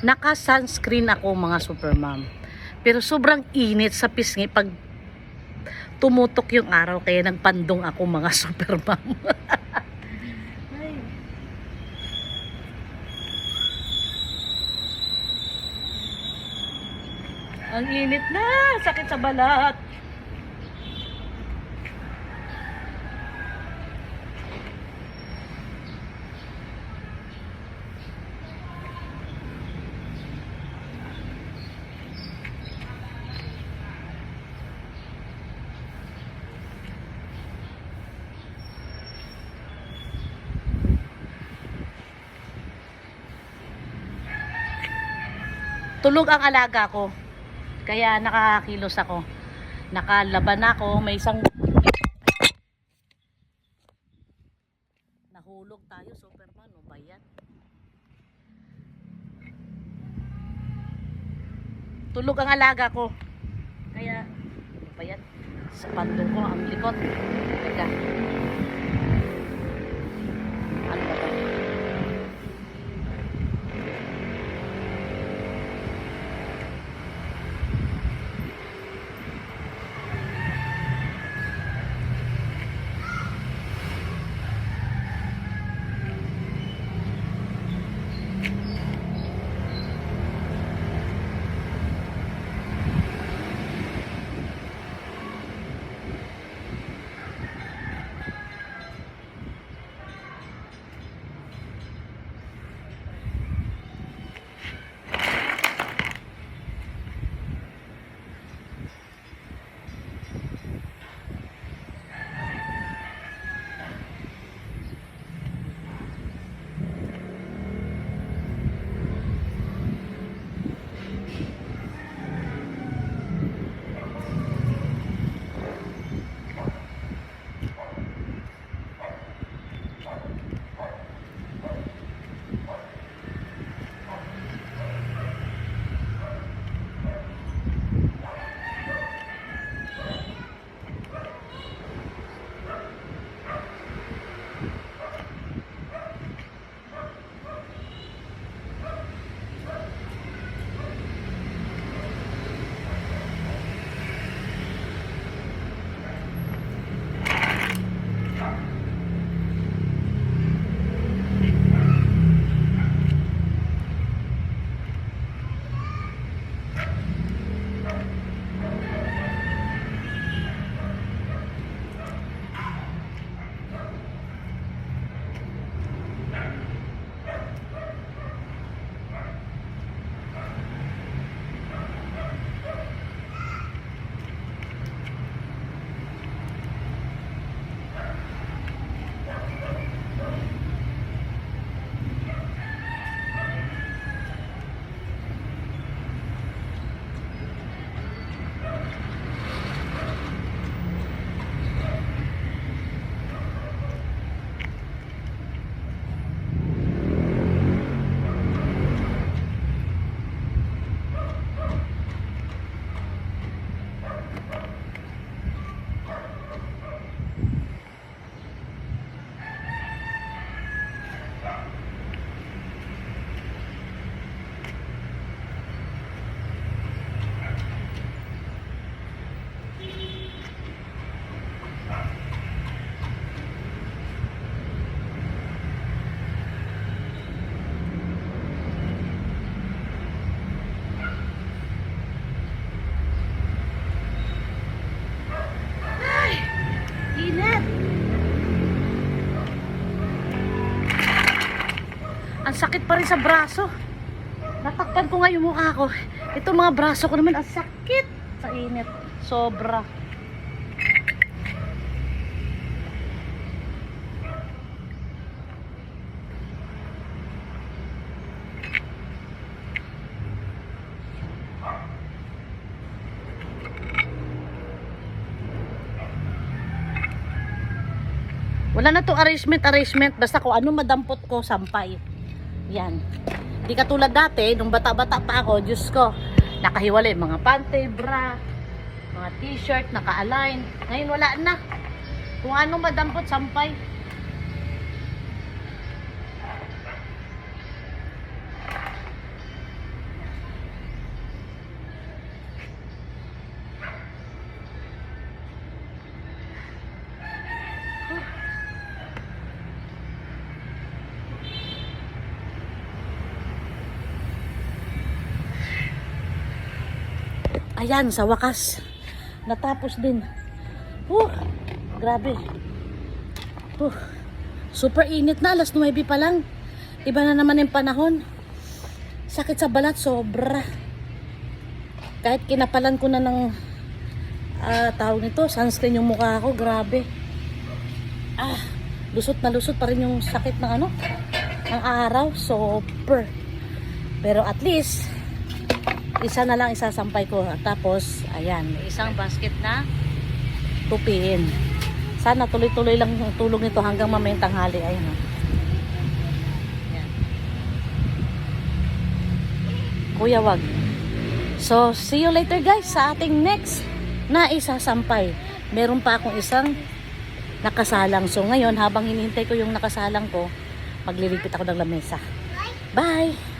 Naka-sunscreen ako mga supermom. Pero sobrang init sa pisngi pag tumutok yung araw. Kaya nagpandong ako mga supermom. Ang init na. Sakit sa balat. Tulog ang alaga ko. Kaya nakakilos ako. Nakalaban ako. May isang nahulog tayo, superman. O ba yan? Tulog ang alaga ko. Kaya, ano ba yan? Sa pandong ko, ang likot. Teka. Ano ba ba? Ang sakit pa rin sa braso. Natakpan ko nga yung mukha ko. Ito mga braso ko naman, ang sakit sa init. Sobra. Wala na to arrangement. Basta kung ano madampot ko, sampay. Yan. Di katulad dati, nung bata-bata pa ako, Diyos ko, nakahiwalay mga pante, bra, mga t-shirt, naka-align. Ngayon wala na. Kung anong madampot, sampay. Ayan, sa wakas. Natapos din. Grabe. Super init na. Alas 9 pa lang. Iba na naman yung panahon. Sakit sa balat, sobra. Kahit kinapalan ko na ng tawag nito, sunscreen yung mukha ko, grabe. Lusot na lusot pa rin yung sakit ng ng araw, super. Pero at least isa na lang isasampay ko. Tapos ayan, may isang basket na tupiin. Sana tuloy-tuloy lang yung tulog nito hanggang mamayang tanghali. Ayan, ayan. Kuya, wag. So see you later guys sa ating next na isasampay. Meron pa akong isang nakasalang. So ngayon, habang hinihintay ko yung nakasalang ko, magliligpit ako ng lamesa. Bye!